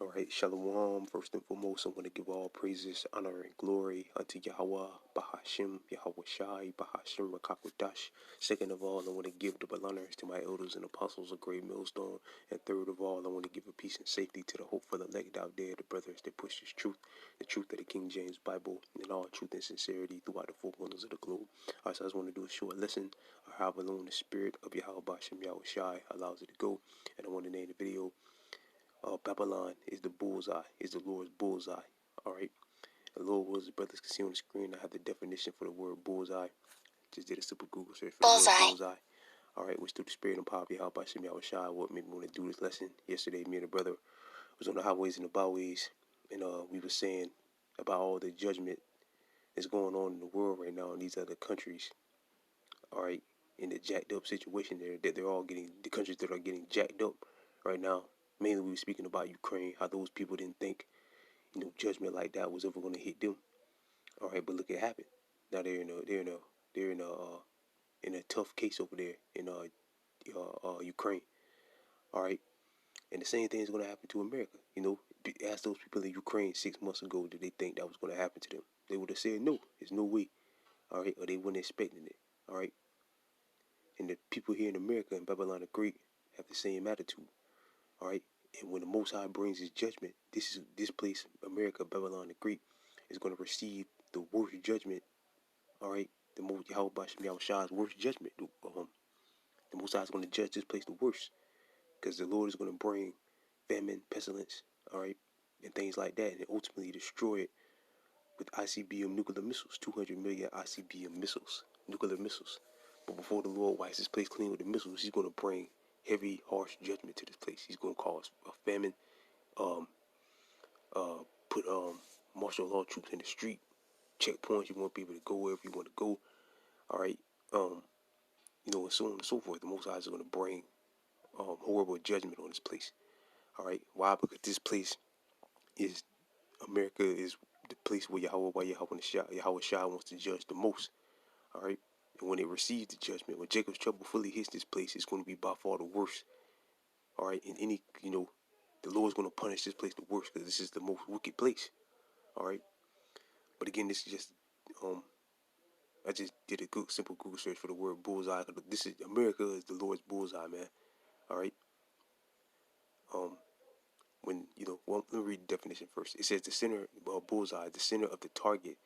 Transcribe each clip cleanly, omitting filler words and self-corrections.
All right, Shalom. First and foremost, I want to give all praises, honor, and glory unto Yahweh, Bahashim, Yahweh Shai, Bahashim, Rakakwadash. Second of all, I want to give double honors to my elders and apostles of Great Millstone. And third of all, I want to give a peace and safety to the hope for the elect out there, the brothers that push this truth, the truth of the King James Bible, and all truth and sincerity throughout the four corners of the globe. All right, so I just want to do a short lesson of how alone the spirit of Yahweh Bahashim, Yahweh Shai allows it to go. And I want to name the video Babylon is the bullseye, is the Lord's bullseye. All right. The Lord was the brothers can see on the screen. I have the definition for the word bullseye. Just did a simple Google search for the word bullseye. All right, which through the spirit and power of Yahweh Shem Yahweh Shai, what made me want to do this lesson. Yesterday, me and a brother was on the highways and the byways, and we were saying about all the judgment that's going on in the world right now in these other countries. All right, in the jacked up situation there, that they're all getting, the countries that are getting jacked up right now. Mainly, we were speaking about Ukraine, how those people didn't think, judgment like that was ever going to hit them. All right, but look, it happened. Now they're in a tough case over there in Ukraine. All right, and the same thing is going to happen to America. Ask those people in Ukraine 6 months ago, did they think that was going to happen to them? They would have said no. There's no way. All right, or they weren't expecting it. All right, and the people here in America and Babylon the Great have the same attitude. All right, and when the Most High brings His judgment, this place, America, Babylon the Great, is going to receive the worst judgment. All right, the most Yahweh Bashem Yahweh Shah's worst judgment. The Most High is going to judge this place the worst, because the Lord is going to bring famine, pestilence, all right, and things like that, and ultimately destroy it with ICBM nuclear missiles, 200 million ICBM missiles, nuclear missiles. But before the Lord wipes this place clean with the missiles, He's going to bring heavy, harsh judgment to this place. He's going to cause a famine, put martial law troops in the street, checkpoints. You want people to go wherever you want to go. All right, and so on and so forth. The Most High is going to bring horrible judgment on this place. All right, why? Because this place is America is the place where Yahweh Shai wants to judge the most. All right, and when it receives the judgment, when Jacob's trouble fully hits this place, it's going to be by far the worst. All right, in any the Lord's going to punish this place the worst, because this is the most wicked place. All right, but again, this is just I just did a simple Google search for the word bullseye. This is America is the Lord's bullseye, man. All right. When let me read the definition first. It says the center bullseye, the center of the target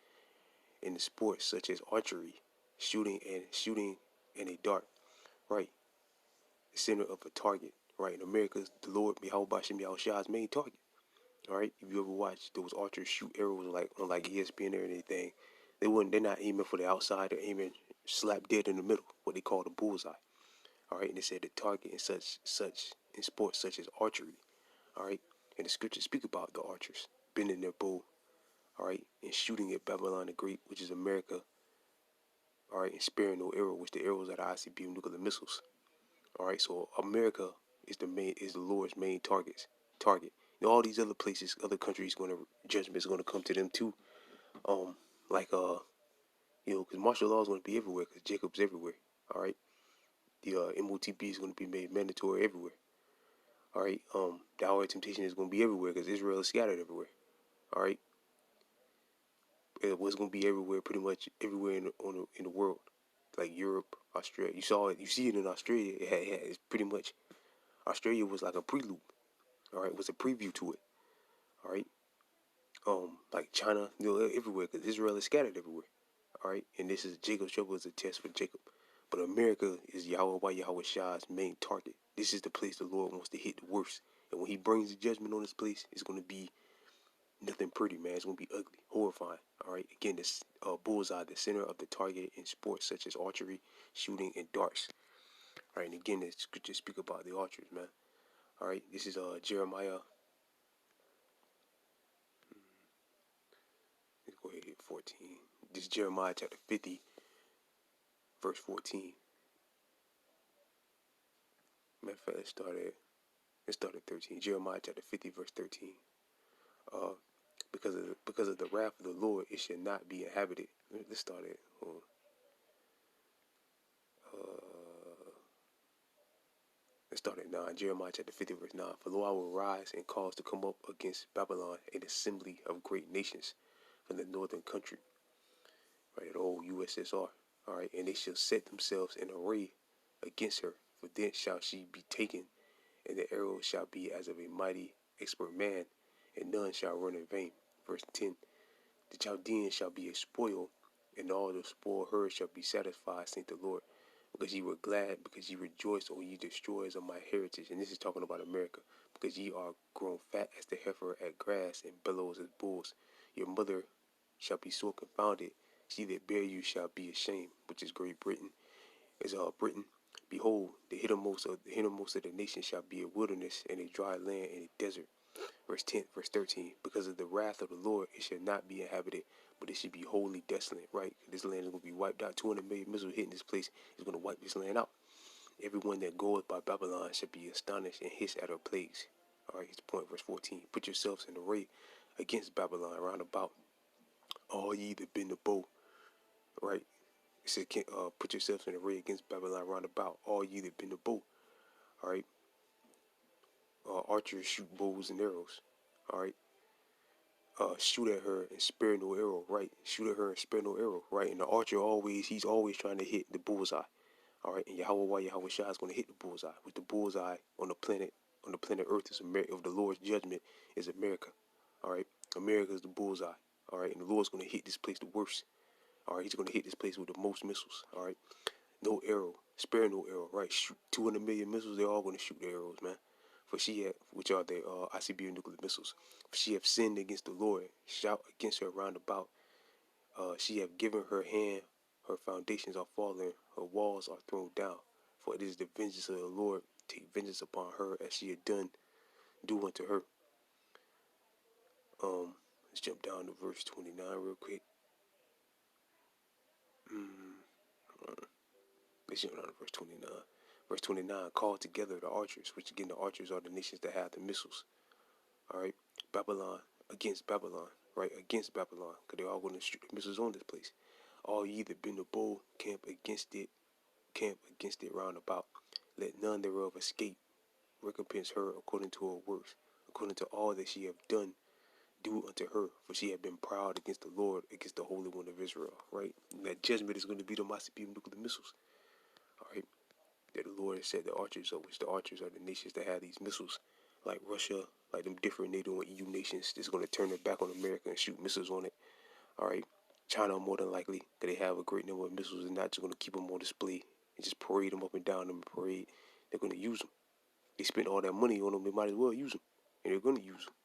in the sports such as archery, shooting and a dart. Right. The center of a target. Right. In America, the Lord Yahweh Bashem Yahweh Shah's main target. All right. If you ever watch those archers shoot arrows on ESPN or anything, they're not aiming for the outside. They're aiming slap dead in the middle, what they call the bullseye. All right, and it said the target in sports such as archery. All right, and the scriptures speak about the archers bending their bow. All right, and shooting at Babylon the Great, which is America. All right, and sparing no arrow, which the arrows are the ICBM nuclear missiles. All right, so America is the Lord's main target. All these other places, other countries, judgment is going to come to them too. Because martial law is going to be everywhere, because Jacob's everywhere. All right, the MOTB is going to be made mandatory everywhere. All right, the hour of temptation is going to be everywhere, because Israel is scattered everywhere. All right, it was going to be everywhere, pretty much everywhere in the world, like Europe, Australia. You see it in Australia. It's pretty much Australia was like a prelude. All right, it was a preview to it. All right, like China, everywhere, because Israel is scattered everywhere. All right, and this is Jacob's trouble is a test for Jacob. But America is Yahweh Shah's main target. This is the place the Lord wants to hit the worst. And when He brings the judgment on this place, it's going to be nothing pretty, man. It's going to be ugly, horrifying. All right. Again, this bullseye, the center of the target in sports such as archery, shooting, and darts. All right. And again, the scriptures speak about the archers, man. All right. This is Jeremiah. Let's go ahead and hit 14. This is Jeremiah chapter 50, verse 14. Matter of fact, let's start at 13. Jeremiah chapter 50, verse 13. Because of the wrath of the Lord, it shall not be inhabited. Let's start at Let's start at 9. Jeremiah chapter 50, verse 9. For lo, I will rise and cause to come up against Babylon an assembly of great nations from the northern country, right, the old USSR. All right, and they shall set themselves in array against her, for thence shall she be taken, and the arrow shall be as of a mighty expert man, and none shall run in vain. Verse 10. The Chaldeans shall be a spoil, and all the spoiled herds shall be satisfied, saith the Lord. Because ye were glad, because ye rejoiced, O ye destroyers of my heritage. And this is talking about America. Because ye are grown fat as the heifer at grass, and bellows as bulls. Your mother shall be sore confounded. She that bare you shall be ashamed, which is Great Britain. Is Britain. Behold, the hittermost of the nations shall be a wilderness, and a dry land, and a desert. Verse 10, verse 13. Because of the wrath of the Lord, it shall not be inhabited, but it should be wholly desolate, right? This land is going to be wiped out. 200 million missiles hitting this place is going to wipe this land out. Everyone that goeth by Babylon shall be astonished and hiss at her plagues. All right, here's the point, verse 14. Put yourselves in array against Babylon round about, all ye that bend the bow, right? It says, put yourselves in array against Babylon round about, all ye that bend the bow, all right? Archers shoot bows and arrows, all right? Shoot at her and spare no arrow, right? Shoot at her and spare no arrow, right? And the archer he's always trying to hit the bullseye, all right? And Yahweh Shah is going to hit the bullseye. With the bullseye on the planet Earth is America. Of the Lord's judgment is America, all right? America is the bullseye, all right? And the Lord's going to hit this place the worst, all right? He's going to hit this place with the most missiles, all right? No arrow, spare no arrow, right? Shoot 200 million missiles. They're all going to shoot the arrows, man. For she had, which are the ICBM nuclear missiles. For she have sinned against the Lord. Shout against her round about. She have given her hand. Her foundations are fallen. Her walls are thrown down. For it is the vengeance of the Lord. Take vengeance upon her as she had done. Do unto her. Let's jump down to verse 29 real quick. Let's jump down to verse 29. Verse 29, call together the archers, which again the archers are the nations that have the missiles. All right, Babylon against Babylon, right, against Babylon, because they're all going to shoot missiles on this place. All ye that bend the bow, camp against it round about. Let none thereof escape. Recompense her according to her works, according to all that she have done. Do unto her, for she have been proud against the Lord, against the Holy One of Israel. Right, and that judgment is going to be the ICBM nuclear missiles. All right, that the Lord has said the archers, of which the archers are the nations that have these missiles, like Russia, like them different NATO and EU nations, that's going to turn their back on America and shoot missiles on it. All right, China more than likely, because they have a great number of missiles and not just going to keep them on display and just parade them up and down in parade. They're going to use them. They spent all that money on them, they might as well use them, and they're going to use them.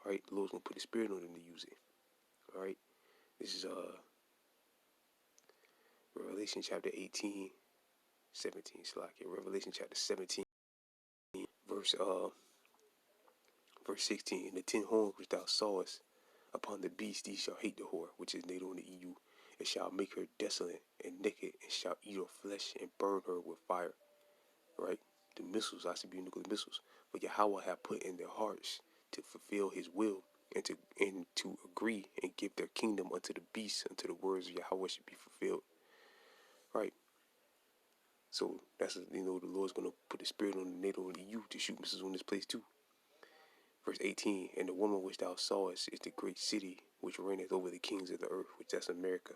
All right, the Lord's going to put His Spirit on them to use it. All right, this is Revelation chapter 18, 17. Revelation chapter 17, verse 16. And the 10 horns which thou sawest upon the beast, these shall hate the whore, which is NATO in the EU, and shall make her desolate and naked, and shall eat her flesh and burn her with fire. Right? The missiles, ICBM nuclear missiles. But Yahweh have put in their hearts to fulfill His will and to agree and give their kingdom unto the beast, unto the words of Yahweh should be fulfilled. Right? So that's, the Lord's going to put the Spirit on the NATO and the EU to shoot missiles on this place too. Verse 18, and the woman which thou sawest is the great city which reigneth over the kings of the earth, which that's America.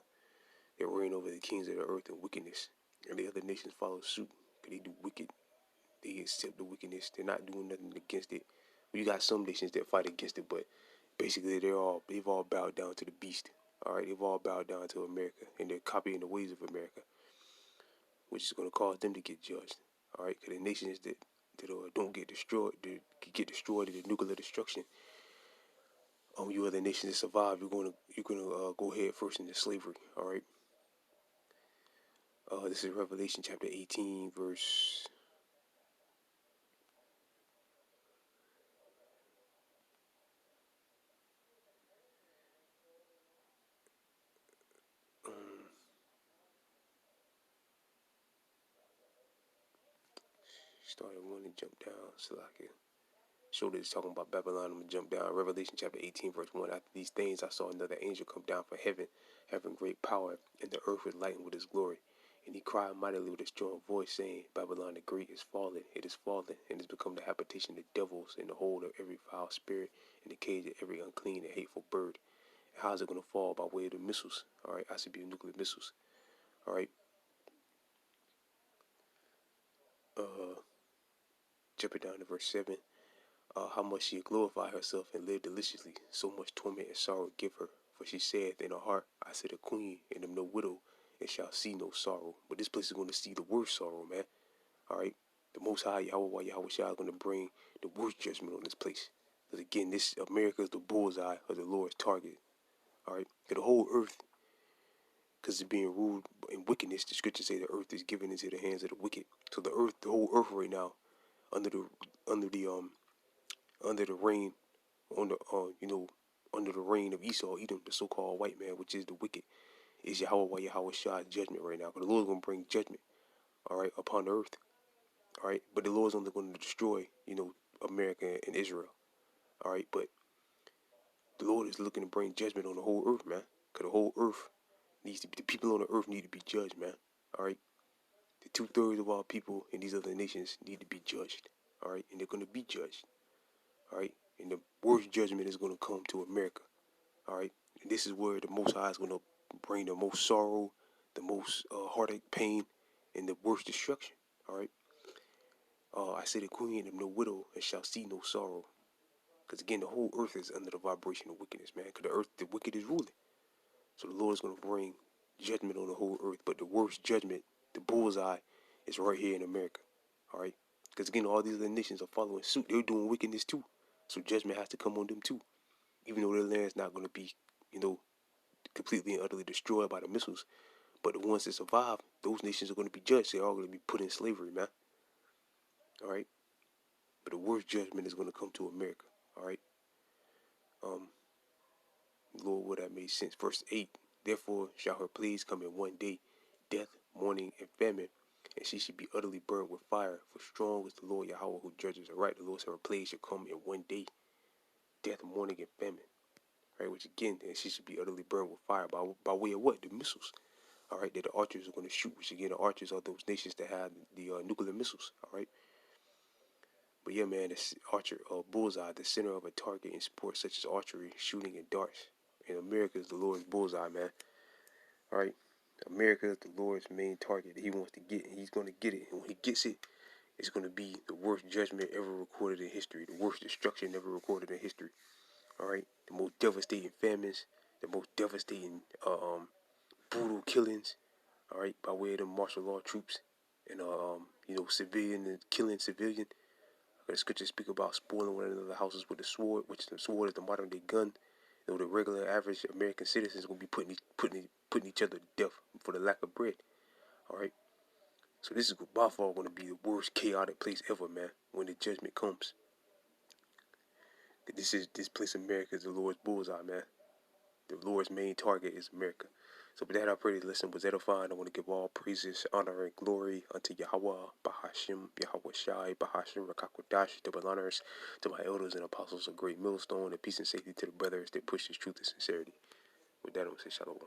They reign over the kings of the earth in wickedness. And the other nations follow suit, because they do wicked. They accept the wickedness. They're not doing nothing against it. You got some nations that fight against it, but basically they've all bowed down to the beast. All right, they've all bowed down to America, and they're copying the ways of America, which is going to cause them to get judged. All right, because the nations that don't get destroyed, that get destroyed in the nuclear destruction, you other nations that survive, you're gonna go head first into slavery. All right. This is Revelation chapter 18, verse. Started one and jump down, so I can show that it's talking about Babylon. I'm gonna jump down. Revelation chapter 18, verse 1. After these things, I saw another angel come down from heaven, having great power, and the earth was lightened with His glory. And he cried mightily with a strong voice, saying, Babylon the Great is fallen, it is fallen, and has become the habitation of devils, and the hold of every foul spirit, and the cage of every unclean and hateful bird. And how is it going to fall? By way of the missiles. All right, ICBM nuclear missiles. All right. Jump it down to verse 7. How much she glorify herself and live deliciously, so much torment and sorrow give her. For she saith in her heart, I sit a queen, and am no widow, and shall see no sorrow. But this place is going to see the worst sorrow, man. All right. The Most High Yahweh Shah is going to bring the worst judgment on this place. Because again, this America is the bullseye of the Lord's target. All right. The whole earth, because it's being ruled in wickedness, the scriptures say the earth is given into the hands of the wicked. So the whole earth right now, under the reign, on the under the reign of Esau, Edom, the so-called white man, which is the wicked, is Yahweh Shah's judgment right now. But the Lord is going to bring judgment, all right, upon the earth. All right, but the Lord's only going to destroy, America and Israel. All right, but the Lord is looking to bring judgment on the whole earth, man. Because the whole earth needs to be, the people on the earth need to be judged, man. All right, the 2/3 of our people in these other nations need to be judged. All right, and they're going to be judged. All right, and the worst judgment is going to come to America. All right, and this is where the Most High is going to bring the most sorrow, the most heartache, pain, and the worst destruction. All right. I say the queen am no widow and shall see no sorrow. Because again, the whole earth is under the vibration of wickedness, man. Because the wicked is ruling. So the Lord is going to bring judgment on the whole earth. But the worst judgment, the bullseye, is right here in America. All right? Because again, all these other nations are following suit. They're doing wickedness too. So judgment has to come on them too. Even though their land's not going to be, completely and utterly destroyed by the missiles. But the ones that survive, those nations are going to be judged. They're all going to be put in slavery, man. All right? But the worst judgment is going to come to America. All right? Lord, would that made sense. Verse 8, therefore shall her plagues come in one day, death, mourning, and famine, and she should be utterly burned with fire. For strong is the Lord Yahweh who judges her right. The Lord said her plagues shall come in one day, death, mourning, and famine. Right, which again, and she should be utterly burned with fire. By way of what? The missiles. All right, that the archers are going to shoot. Which again, the archers are those nations that have the nuclear missiles. All right. But yeah, man, this archer, bullseye, the center of a target in sports such as archery, shooting, and darts. And America is the Lord's bullseye, man. All right, America is the Lord's main target that He wants to get, and He's going to get it. And when He gets it, it's going to be the worst judgment ever recorded in history, the worst destruction ever recorded in history. All right, the most devastating famines, the most devastating, brutal killings. All right, by way of the martial law troops, and civilian and killing civilian. The scriptures speak about spoiling one another's houses with the sword, which the sword is the modern day gun. The regular average American citizens will be putting each other to death for the lack of bread. All right. So this is by far going to be the worst chaotic place ever, man. When the judgment comes, this place, America, is the Lord's bullseye, man. The Lord's main target is America. So with that, I pray this lesson was edifying. I want to give all praises, honor, and glory unto Yahweh, Bahashim, Yahweh Shai, Bahashim, Rakakwadash, double honors to my elders and apostles of great millstone, and peace and safety to the brothers that push this truth and sincerity. With that, I'm going to say shalom.